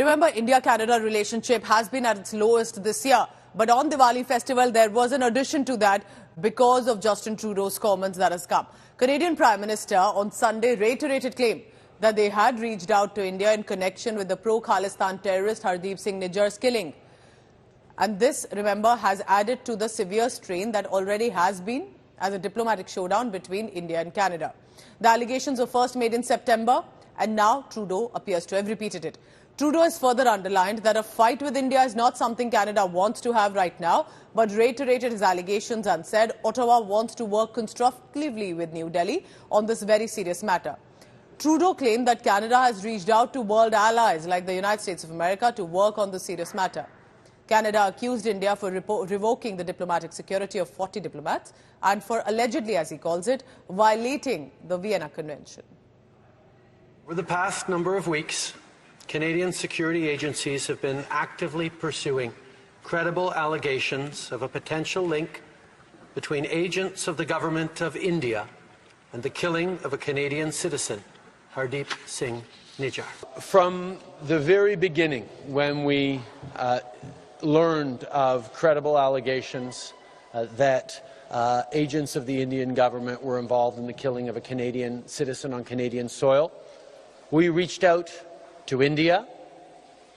remember, India-Canada relationship has been at its lowest this year. But on Diwali festival, there was an addition to that because of Justin Trudeau's comments that has come. Canadian Prime Minister on Sunday reiterated claim that they had reached out to India in connection with the pro-Khalistan terrorist Hardeep Singh Nijjar's killing. And this, remember, has added to the severe strain that already has been as a diplomatic showdown between India and Canada. The allegations were first made in September, and now Trudeau appears to have repeated it. Trudeau has further underlined that a fight with India is not something Canada wants to have right now, but reiterated his allegations and said Ottawa wants to work constructively with New Delhi on this very serious matter. Trudeau claimed that Canada has reached out to world allies like the United States of America to work on the serious matter. Canada accused India for revoking the diplomatic security of 40 diplomats and for allegedly, as he calls it, violating the Vienna Convention. Over the past number of weeks, Canadian security agencies have been actively pursuing credible allegations of a potential link between agents of the government of India and the killing of a Canadian citizen, Hardeep Singh Nijjar. From the very beginning, when we learned of credible allegations that agents of the Indian government were involved in the killing of a Canadian citizen on Canadian soil, we reached out to India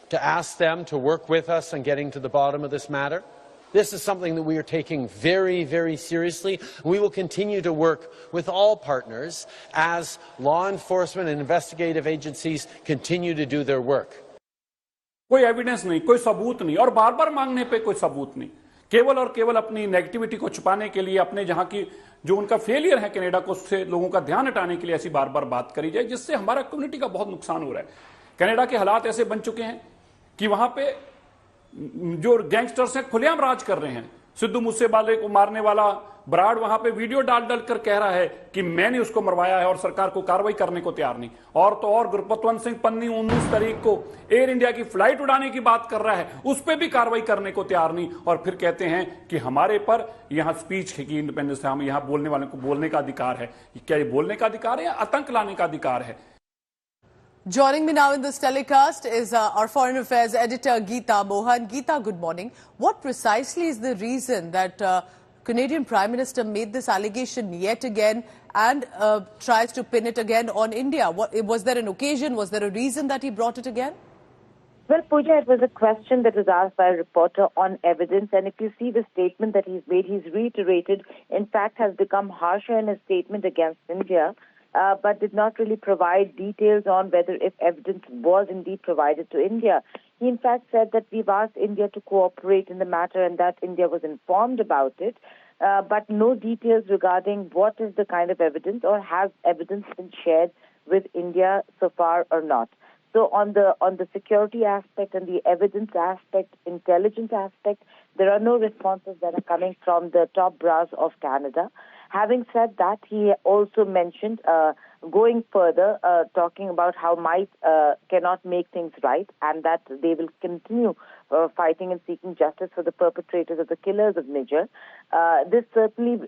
to ask them to work with us on getting to the bottom of this matter. This is something that we are taking very, very seriously. We will continue to work with all partners as law enforcement and investigative agencies continue to do their work. कोई evidence नहीं, कोई सबूत नहीं, और बार बार मांगने पे कोई सबूत नहीं, केवल और केवल अपनी नेगेटिविटी को छुपाने के लिए, अपने जहां की जो उनका फेलियर है कनाडा को, उससे लोगों का ध्यान हटाने के लिए ऐसी बार बार बात करी जाए, जिससे हमारा कम्युनिटी का बहुत नुकसान हो रहा है। कनाडा के हालात ऐसे बन चुके हैं कि वहां पे जो गैंगस्टर्स हैं खुलेआम राज कर रहे हैं। सिद्धू मूसेवाले को मारने वाला बराड़ वहां पे वीडियो डाल कर कह रहा है कि मैंने उसको मरवाया है और सरकार को कार्रवाई करने को तैयार नहीं। और तो और गुरपतवंत सिंह पन्नी 19 तारीख को एयर इंडिया की फ्लाइट उड़ाने की बात कर रहा है, उस पर भी कार्रवाई करने को तैयार नहीं, और फिर कहते हैं कि हमारे पर यहां स्पीच की इंडिपेंडेंस है, हम यहां बोलने वालों को बोलने का अधिकार है। क्या ये बोलने का अधिकार है या आतंक लाने का अधिकार है? Joining me now in this telecast is our Foreign Affairs editor, Geeta Mohan. Geeta, good morning. What precisely is the reason that Canadian Prime Minister made this allegation yet again and tries to pin it again on India? Was there an occasion? Was there a reason that he brought it again? Well, Pooja, it was a question that was asked by a reporter on evidence, and if you see the statement that he's made, he's reiterated, in fact, has become harsher in his statement against India, but did not really provide details on whether if evidence was indeed provided to India. He in fact said that we've asked India to cooperate in the matter and that India was informed about it, but no details regarding what is the kind of evidence or has evidence been shared with India so far or not. So on the security aspect and the evidence aspect, intelligence aspect, there are no responses that are coming from the top brass of Canada. Having said that, he also mentioned going further, talking about how might cannot make things right and that they will continue fighting and seeking justice for the perpetrators of the killers of Niger. This certainly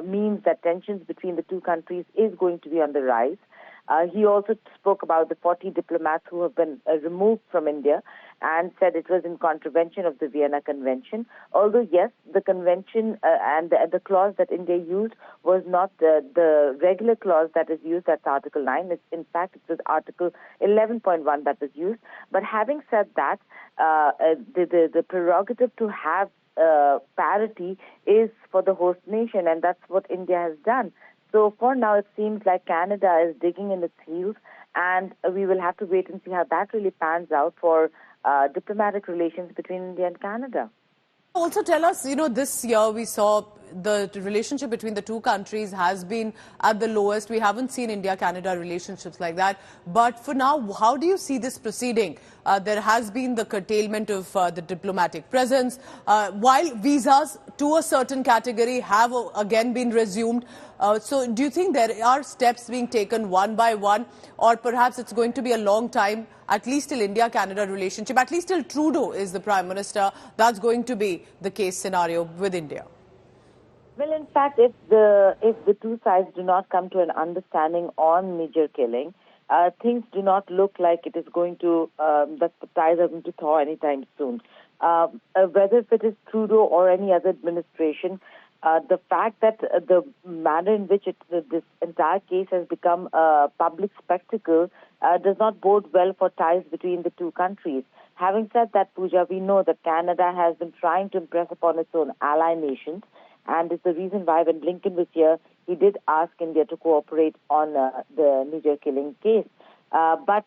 means that tensions between the two countries is going to be on the rise. He also spoke about the 40 diplomats who have been removed from India and said it was in contravention of the Vienna Convention. Although, yes, the convention and the clause that India used was not the regular clause that is used, that's Article 9. In fact, it was Article 11.1 that was used. But having said that, the prerogative to have parity is for the host nation, and that's what India has done. So for now, it seems like Canada is digging in its heels, and we will have to wait and see how that really pans out for diplomatic relations between India and Canada. Also tell us, this year we saw the relationship between the two countries has been at the lowest. We haven't seen India-Canada relationships like that. But for now, how do you see this proceeding? There has been the curtailment of the diplomatic presence, while visas to a certain category have again been resumed. So do you think there are steps being taken one by one, or perhaps it's going to be a long time, at least till India-Canada relationship, at least till Trudeau is the Prime Minister, that's going to be the case scenario with India? Well, in fact, if the two sides do not come to an understanding on Niger killing, things do not look like it is going to, that the ties are going to thaw anytime soon. Whether if it is Trudeau or any other administration, the fact that the manner in which this entire case has become a public spectacle does not bode well for ties between the two countries. Having said that, Pooja, we know that Canada has been trying to impress upon its own ally nations, and it's the reason why when Blinken was here, he did ask India to cooperate on the Niger killing case. But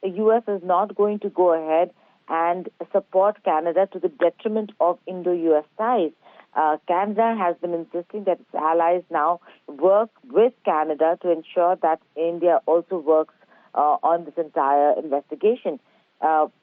U.S. is not going to go ahead and support Canada to the detriment of Indo-U.S. ties. Canada has been insisting that its allies now work with Canada to ensure that India also works on this entire investigation.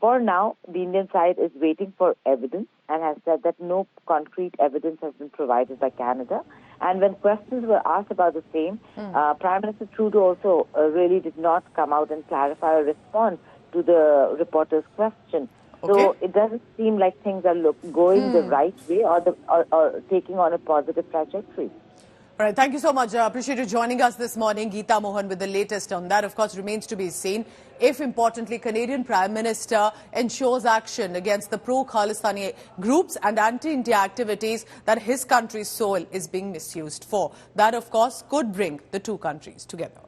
For now, the Indian side is waiting for evidence and has said that no concrete evidence has been provided by Canada. And when questions were asked about the same, Prime Minister Trudeau also really did not come out and clarify or respond to the reporter's question. Okay. So it doesn't seem like things are going the right way or taking on a positive trajectory. All right, thank you so much. I appreciate you joining us this morning. Geeta Mohan with the latest on that. Of course, remains to be seen if, importantly, Canadian Prime Minister ensures action against the pro-Khalistani groups and anti-India activities that his country's soil is being misused for. That, of course, could bring the two countries together.